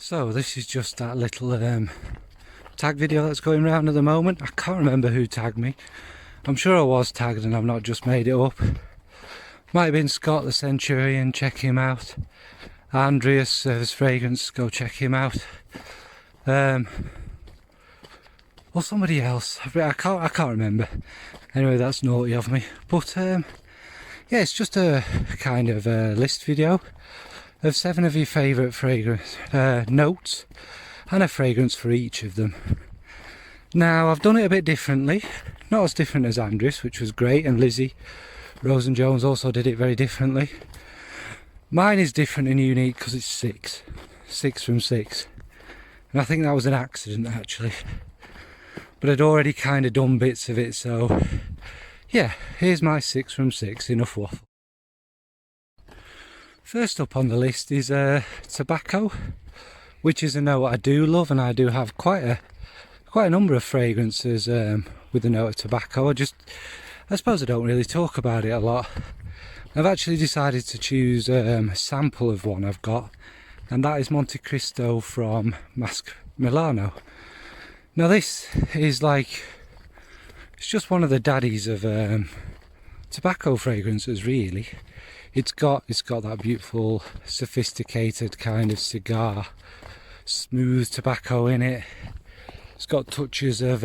So this is just that little tag video that's going around at the moment. I can't remember who tagged me. I'm sure I was tagged and I've not just made it up. Might have been Scott the Centurion, check him out. Andreas Service Fragrance, go check him out. Or somebody else, I can't remember. Anyway, that's naughty of me. But yeah, it's just a kind of list video of 7 of your favourite fragrance notes and a fragrance for each of them. Now I've done it a bit differently, not as different as Andreas, which was great, and Lizzie Rose and Jones also did it very differently. Mine is different and unique because it's 6 from 6, and I think that was an accident actually, but I'd already kind of done bits of it, so yeah, here's my 6 from 6, enough waffle. First up on the list is tobacco, which is a note I do love, and I do have quite a number of fragrances with the note of tobacco. I suppose I don't really talk about it a lot. I've actually decided to choose a sample of one I've got, and that is Montecristo from Masque, Milano. Now this is like, it's just one of the daddies of tobacco fragrances really. It's got that beautiful, sophisticated kind of cigar, smooth tobacco in it. It's got touches of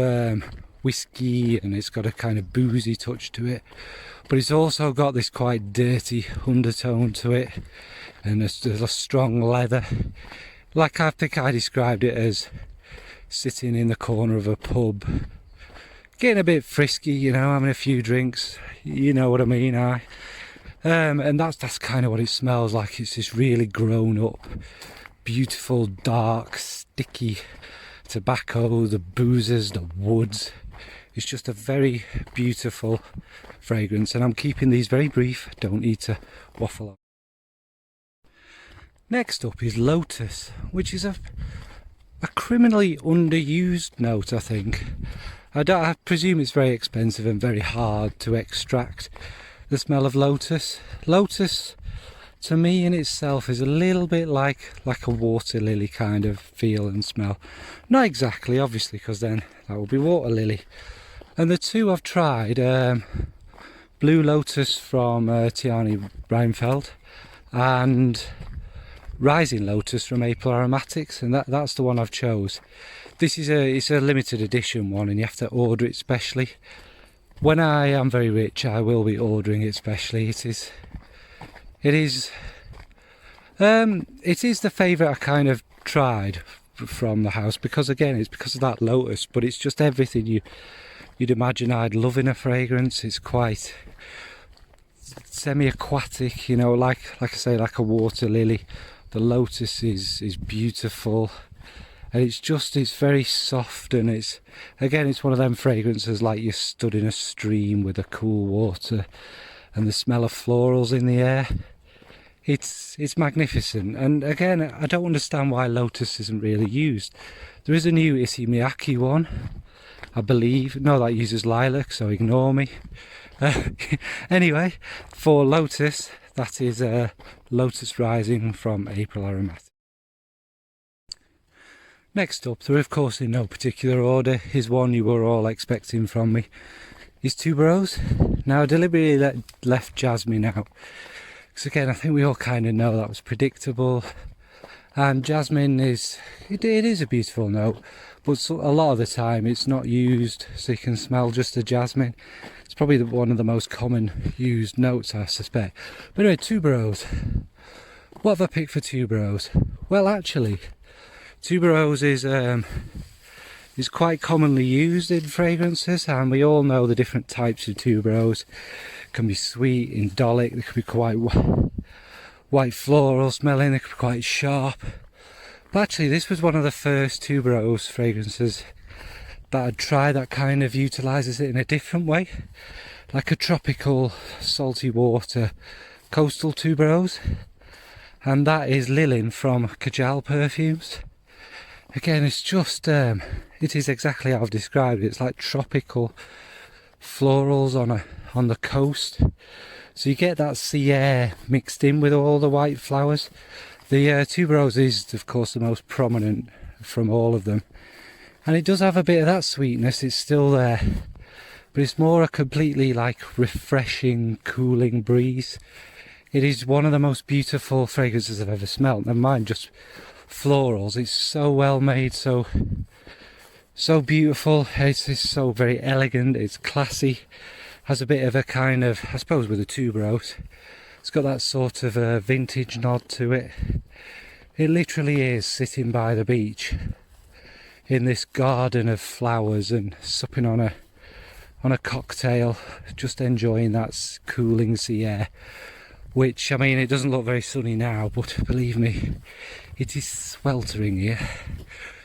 whiskey, and it's got a kind of boozy touch to it. But it's also got this quite dirty undertone to it, and there's a strong leather. Like I think I described it as sitting in the corner of a pub, getting a bit frisky, you know, having a few drinks. You know what I mean, and that's kind of what it smells like. It's this really grown up, beautiful, dark, sticky tobacco, the boozes, the woods. It's just a very beautiful fragrance, and I'm keeping these very brief, don't need to waffle on. Next up is Lotus, which is a criminally underused note, I think. I presume it's very expensive and very hard to extract the smell of Lotus. Lotus, to me in itself, is a little bit like a water lily kind of feel and smell. Not exactly, obviously, because then that would be water lily. And the two I've tried, Blue Lotus from Tiani Reinfeld and Rising Lotus from April Aromatics, and that's the one I've chose. This is it's a limited edition one, and you have to order it specially. When I am very rich, I will be ordering it specially. It is the favourite I kind of tried from the house, because again, it's because of that Lotus, but it's just everything you'd imagine I'd love in a fragrance. It's quite semi-aquatic, you know, like I say, like a water lily. The Lotus is beautiful, and it's very soft, and it's one of them fragrances like you stood in a stream with a cool water and the smell of florals in the air. It's magnificent, and again, I don't understand why Lotus isn't really used. There is a new Issey Miyake one, I believe. No, that uses lilac, so ignore me. Anyway, for Lotus, that is Lotus Rising from April Aromatic. Next up, through of course in no particular order, is one you were all expecting from me, is Tuberose. Now I deliberately left Jasmine out, because again I think we all kind of know that was predictable, and jasmine it is a beautiful note, but a lot of the time it's not used so you can smell just the jasmine. It's probably one of the most common used notes, I suspect. But anyway, Tuberose. What have I picked for Tuberose? Well, actually, Tuberose is quite commonly used in fragrances, and we all know the different types of Tuberose. It can be sweet, indolic, they can be quite white floral smelling, they can be quite sharp. But actually, this was one of the first Tuberose fragrances that I'd try that kind of utilises it in a different way, like a tropical salty water coastal Tuberose, and that is Lilyn from Kajal Perfumes. Again, it's just it is exactly how I've described it. It's like tropical florals on the coast, so you get that sea air mixed in with all the white flowers. The Tuberose is of course the most prominent from all of them, and it does have a bit of that sweetness, it's still there, but it's more a completely like refreshing, cooling breeze. It is one of the most beautiful fragrances I've ever smelled. Never mind just florals, it's so well made, so beautiful. It's so very elegant, it's classy, has a bit of a kind of, I suppose with a Tuberose, it's got that sort of a vintage nod to it. It literally is sitting by the beach in this garden of flowers and supping on a cocktail, just enjoying that cooling sea air, which, I mean, it doesn't look very sunny now, but believe me, it is sweltering here.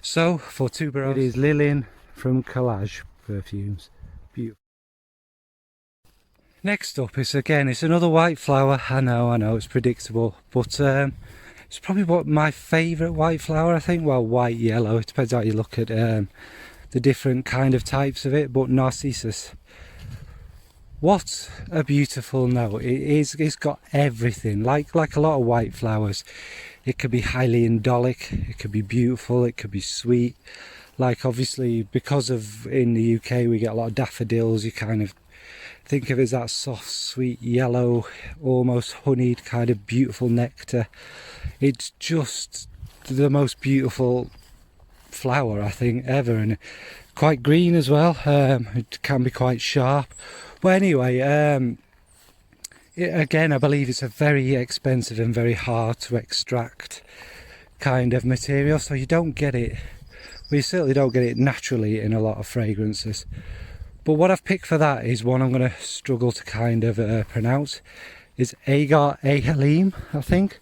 So for Tuberose, it is Lilyn from Calaj perfumes. Beautiful. Next up is, again, it's another white flower. I know it's predictable, but it's probably my favourite white flower, I think. Well, white, yellow, it depends how you look at the different kind of types of it, but Narcissus. What a beautiful note. It's got everything, like a lot of white flowers. It could be highly indolic, it could be beautiful, it could be sweet. Like, obviously, because of in the UK we get a lot of daffodils, you kind of think of it as that soft, sweet, yellow, almost honeyed kind of beautiful nectar. It's just the most beautiful flower, I think, ever, and quite green as well. It can be quite sharp. But anyway, again, I believe it's a very expensive and very hard to extract kind of material, so you don't get it, well, you certainly don't get it naturally in a lot of fragrances. But what I've picked for that is one I'm going to struggle to kind of pronounce. Is Agar, Ahalim, I think,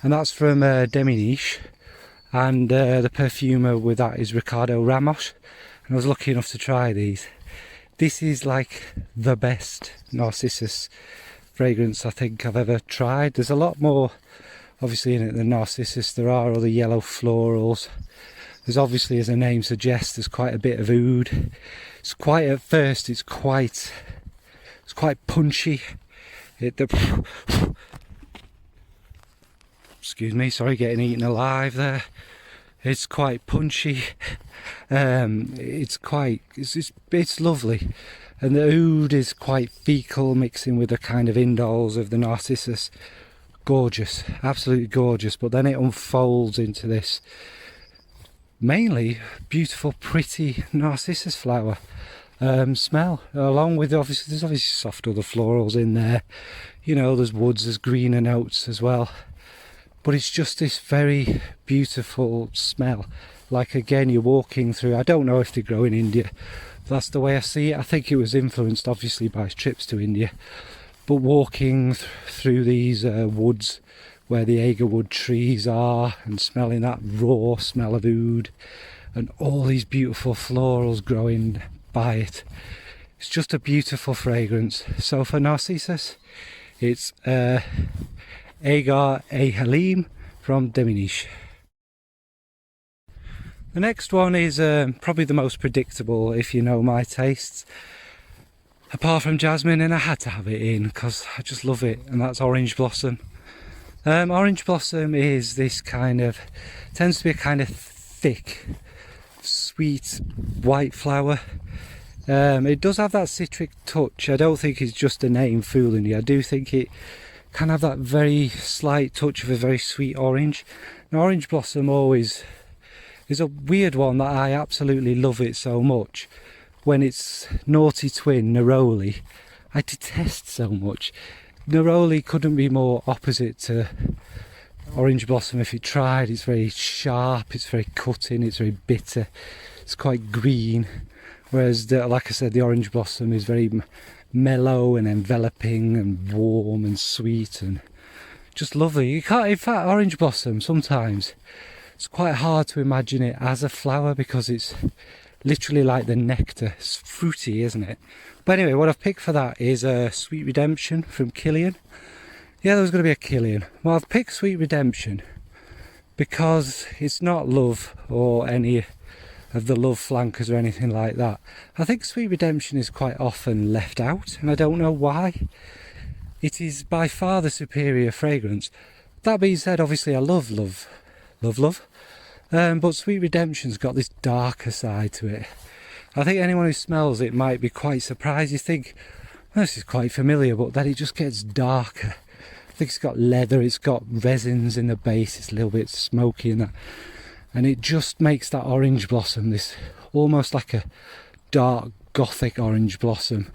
and that's from Deminiche, and the perfumer with that is Ricardo Ramos, and I was lucky enough to try these. This is like the best Narcissus fragrance I think I've ever tried. There's a lot more obviously in it than Narcissus. There are other yellow florals. There's obviously, as the name suggests, there's quite a bit of oud. It's quite, at first, it's quite punchy. Excuse me, sorry, getting eaten alive there. It's quite punchy. It's lovely, and the oud is quite fecal, mixing with the kind of indoles of the Narcissus. Gorgeous, absolutely gorgeous. But then it unfolds into this mainly beautiful, pretty Narcissus flower smell, along with obviously there's obviously soft other florals in there, you know, there's woods, there's greener notes as well, but it's just this very beautiful smell. Like, again, you're walking through, I don't know if they grow in India, but that's the way I see it. I think it was influenced obviously by trips to India, but walking through these woods where the Agar wood trees are, and smelling that raw smell of oud and all these beautiful florals growing by it. It's just a beautiful fragrance. So for Narcissus, it's Agar Ahalim from Deminiche. The next one is probably the most predictable if you know my tastes, apart from jasmine, and I had to have it in because I just love it, and that's Orange Blossom. Orange Blossom is this kind of, tends to be a kind of thick, sweet white flower. It does have that citric touch. I don't think it's just a name fooling you. I do think it can have that very slight touch of a very sweet orange. Now, Orange Blossom always is a weird one that I absolutely love it so much. When it's naughty twin Neroli, I detest so much. Neroli couldn't be more opposite to Orange Blossom if it tried. It's very sharp, it's very cutting, it's very bitter, it's quite green. Whereas, like I said, the Orange Blossom is very mellow and enveloping and warm and sweet and just lovely. You can't, in fact, Orange Blossom, sometimes it's quite hard to imagine it as a flower because it's literally like the nectar. It's fruity, isn't it? But anyway, what I've picked for that is Sweet Redemption from Kilian. Yeah, there was going to be a Kilian. Well, I've picked Sweet Redemption because it's not love or any of the love flankers or anything like that. I think Sweet Redemption is quite often left out, and I don't know why. It is by far the superior fragrance. that being said, obviously I love. But Sweet Redemption's got this darker side to it. I think anyone who smells it might be quite surprised. You think, oh, this is quite familiar, but then it just gets darker. I think it's got leather, it's got resins in the base, it's a little bit smoky and that. And it just makes that orange blossom, this almost like a dark gothic orange blossom.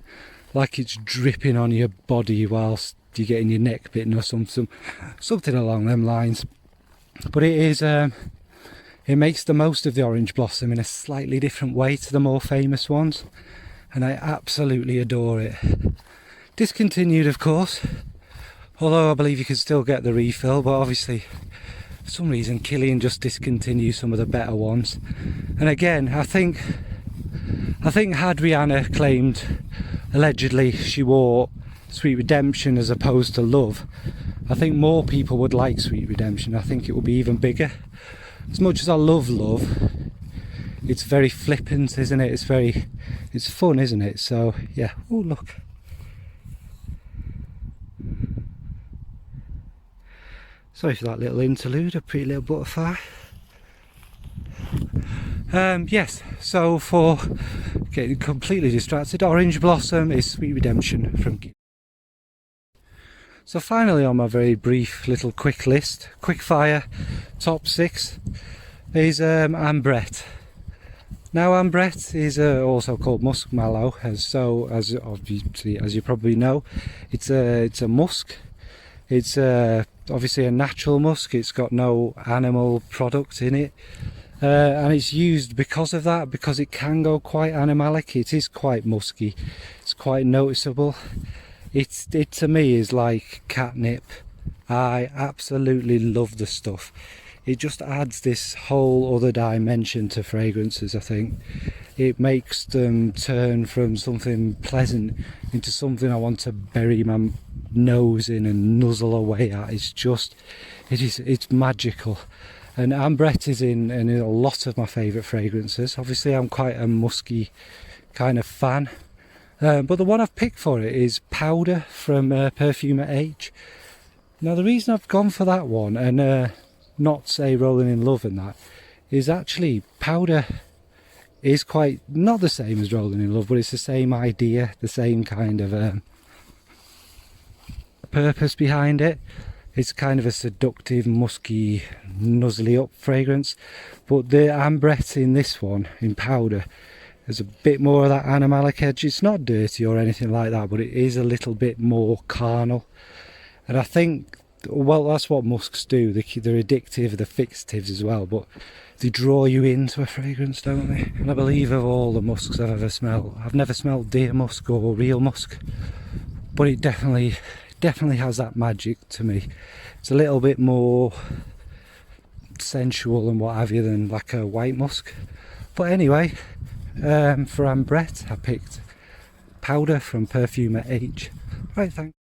Like it's dripping on your body whilst you're getting your neck bitten or something along them lines. But it is... it makes the most of the orange blossom in a slightly different way to the more famous ones, and I absolutely adore it. Discontinued, of course, although I believe you can still get the refill, but obviously for some reason Kilian just discontinued some of the better ones. And again, I think had Rihanna claimed allegedly she wore Sweet Redemption as opposed to Love, I think more people would like Sweet Redemption. I think it would be even bigger. As much as I love Love, it's very flippant, isn't it? It's fun, isn't it? So yeah. Oh, look. Sorry for that little interlude, a pretty little butterfly. Yes, so for getting completely distracted, Orange Blossom is Sweet Redemption from Kilian. So finally, on my very brief little quick list, quick fire top 6 is Ambrette. Now Ambrette is also called musk mallow, as you probably know, it's a musk. It's obviously a natural musk. It's got no animal product in it, and it's used because of that, because it can go quite animalic. It is quite musky. It's quite noticeable. It to me is like catnip. I absolutely love the stuff. It just adds this whole other dimension to fragrances, I think. It makes them turn from something pleasant into something I want to bury my nose in and nuzzle away at. It's magical. And Ambrette is in a lot of my favourite fragrances. Obviously I'm quite a musky kind of fan. But the one I've picked for it is Powder from PerfumerH. Now the reason I've gone for that one, and not say Rolling in Love and that, is actually Powder is quite not the same as Rolling in Love, but it's the same idea, the same kind of purpose behind it. It's kind of a seductive, musky, nuzzly up fragrance, but the Ambrette in this one, in Powder, there's a bit more of that animalic edge. It's not dirty or anything like that, but it is a little bit more carnal. And I think, well, that's what musks do. They're addictive, they're fixatives as well, but they draw you into a fragrance, don't they? And I believe of all the musks I've ever smelled, I've never smelled deer musk or real musk, but it definitely has that magic to me. It's a little bit more sensual and what have you than like a white musk. But anyway, for Ambrette I picked Powder from PerfumerH. Right, thanks.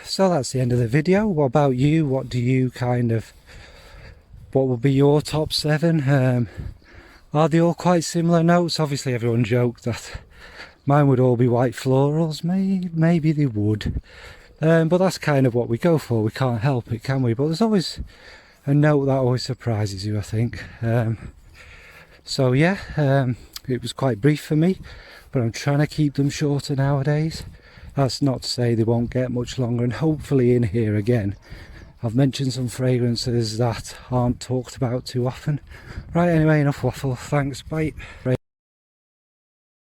So that's the end of the video. What about you? What will be your top 7? Are they all quite similar notes? Obviously everyone joked that mine would all be white florals. Maybe they would, but that's kind of what we go for. We can't help it, can we? But there's always a note that always surprises you, I think. So yeah, it was quite brief for me, but I'm trying to keep them shorter nowadays. That's not to say they won't get much longer, and hopefully in here again I've mentioned some fragrances that aren't talked about too often. Right, anyway, enough waffle. Thanks, bye.